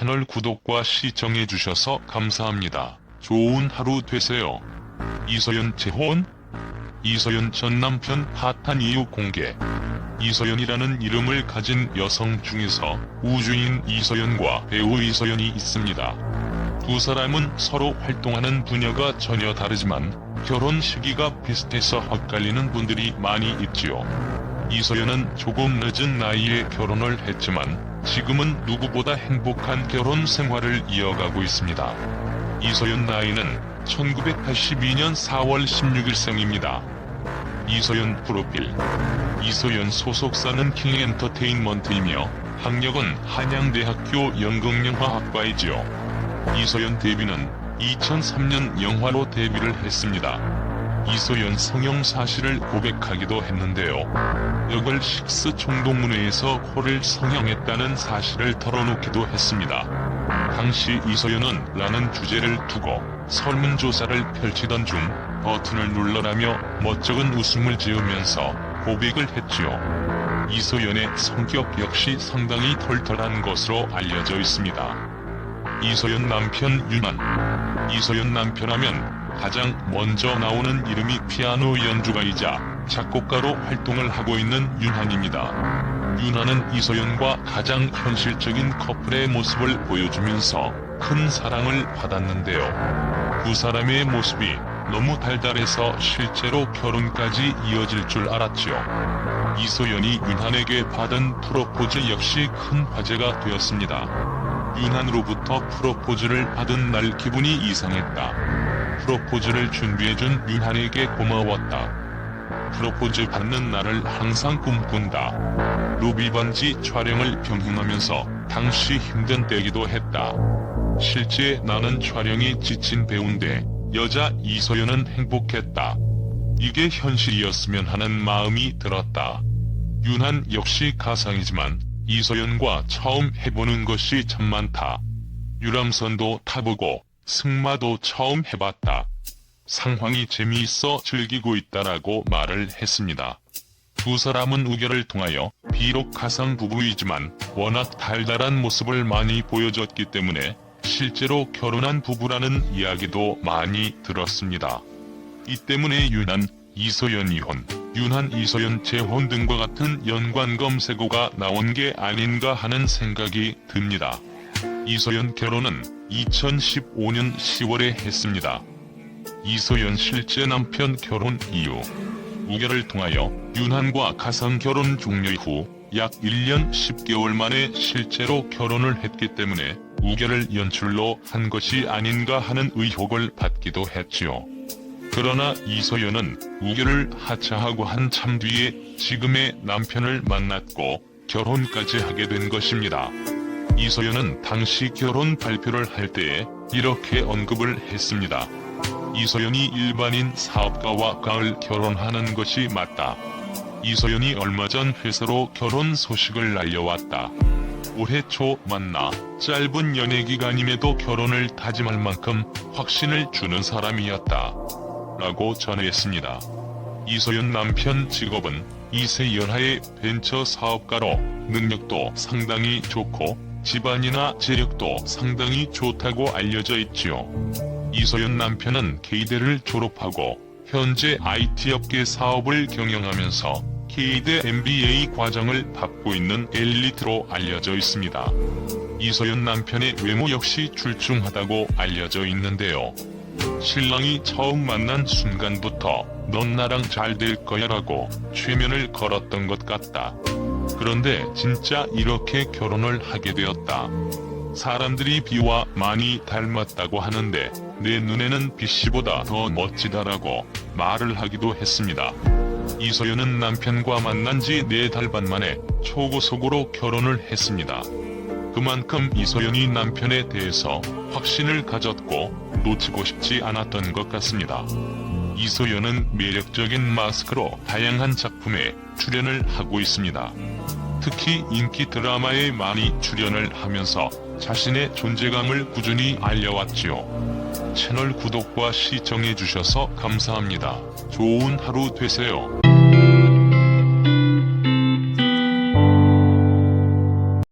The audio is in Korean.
채널 구독과 시청해주셔서 감사합니다. 좋은 하루 되세요. 이서연 재혼? 이서연 전 남편 파탄 이유 공개. 이서연이라는 이름을 가진 여성 중에서 우주인 이서연과 배우 이서연이 있습니다. 두 사람은 서로 활동하는 분야가 전혀 다르지만 결혼 시기가 비슷해서 헛갈리는 분들이 많이 있지요. 이서연은 조금 늦은 나이에 결혼을 했지만 지금은 누구보다 행복한 결혼 생활을 이어가고 있습니다. 이서연 나이는 1982년 4월 16일생입니다. 이서연 프로필. 이서연 소속사는 킹엔터테인먼트이며 학력은 한양대학교 연극영화학과이지요. 이서연 데뷔는 2003년 영화로 데뷔를 했습니다. 이서연 성형 사실을 고백하기도 했는데요. 역을 식스 총동문회에서 코를 성형했다는 사실을 털어놓기도 했습니다. 당시 이서연은 라는 주제를 두고 설문조사를 펼치던 중 버튼을 눌러라며 멋쩍은 웃음을 지으면서 고백을 했지요. 이서연의 성격 역시 상당히 털털한 것으로 알려져 있습니다. 이서연 남편 윤한. 이서연 남편하면 가장 먼저 나오는 이름이 피아노 연주가이자 작곡가로 활동을 하고 있는 윤한입니다. 윤한은 이서연과 가장 현실적인 커플의 모습을 보여주면서 큰 사랑을 받았는데요. 두 사람의 모습이 너무 달달해서 실제로 결혼까지 이어질 줄 알았지요. 이서연이 윤한에게 받은 프로포즈 역시 큰 화제가 되었습니다. 윤한으로부터 프로포즈를 받은 날 기분이 이상했다. 프로포즈를 준비해준 윤한에게 고마웠다. 프로포즈 받는 날을 항상 꿈꾼다. 루비반지 촬영을 병행하면서 당시 힘든 때기도 했다. 실제 나는 촬영이 지친 배우인데 여자 이서연은 행복했다. 이게 현실이었으면 하는 마음이 들었다. 윤한 역시 가상이지만 이서연과 처음 해보는 것이 참 많다. 유람선도 타보고 승마도 처음 해봤다. 상황이 재미있어 즐기고 있다라고 말을 했습니다. 두 사람은 우결을 통하여 비록 가상 부부이지만 워낙 달달한 모습을 많이 보여줬기 때문에 실제로 결혼한 부부라는 이야기도 많이 들었습니다. 이 때문에 윤한, 이서연 이혼, 윤한 이서연 재혼 등과 같은 연관 검색어가 나온 게 아닌가 하는 생각이 듭니다. 이서연 결혼은 2015년 10월에 했습니다. 이서연 실제 남편 결혼 이후 우결을 통하여 윤한과 가상 결혼 종료 이후 약 1년 10개월 만에 실제로 결혼을 했기 때문에 우결을 연출로 한 것이 아닌가 하는 의혹을 받기도 했지요. 그러나 이서연은 우결을 하차하고 한참 뒤에 지금의 남편을 만났고 결혼까지 하게 된 것입니다. 이서연은 당시 결혼 발표를 할 때에 이렇게 언급을 했습니다. 이서연이 일반인 사업가와 가을 결혼하는 것이 맞다. 이서연이 얼마 전 회사로 결혼 소식을 날려왔다. 올해 초 만나 짧은 연애 기간임에도 결혼을 다짐할 만큼 확신을 주는 사람이었다. 라고 전했습니다. 이서연 남편 직업은 2세 연하의 벤처 사업가로 능력도 상당히 좋고 집안이나 재력도 상당히 좋다고 알려져 있지요. 이서연 남편은 K대를 졸업하고 현재 IT 업계 사업을 경영하면서 K대 MBA 과정을 받고 있는 엘리트로 알려져 있습니다. 이서연 남편의 외모 역시 출중하다고 알려져 있는데요. 신랑이 처음 만난 순간부터 넌 나랑 잘 될 거야 라고 최면을 걸었던 것 같다. 그런데 진짜 이렇게 결혼을 하게 되었다. 사람들이 비와 많이 닮았다고 하는데 내 눈에는 비씨보다 더 멋지다라고 말을 하기도 했습니다. 이서연은 남편과 만난 지 4달 반 만에 초고속으로 결혼을 했습니다. 그만큼 이서연이 남편에 대해서 확신을 가졌고 놓치고 싶지 않았던 것 같습니다. 이서연은 매력적인 마스크로 다양한 작품에 출연을 하고 있습니다. 특히 인기 드라마에 많이 출연을 하면서 자신의 존재감을 꾸준히 알려왔지요. 채널 구독과 시청해주셔서 감사합니다. 좋은 하루 되세요.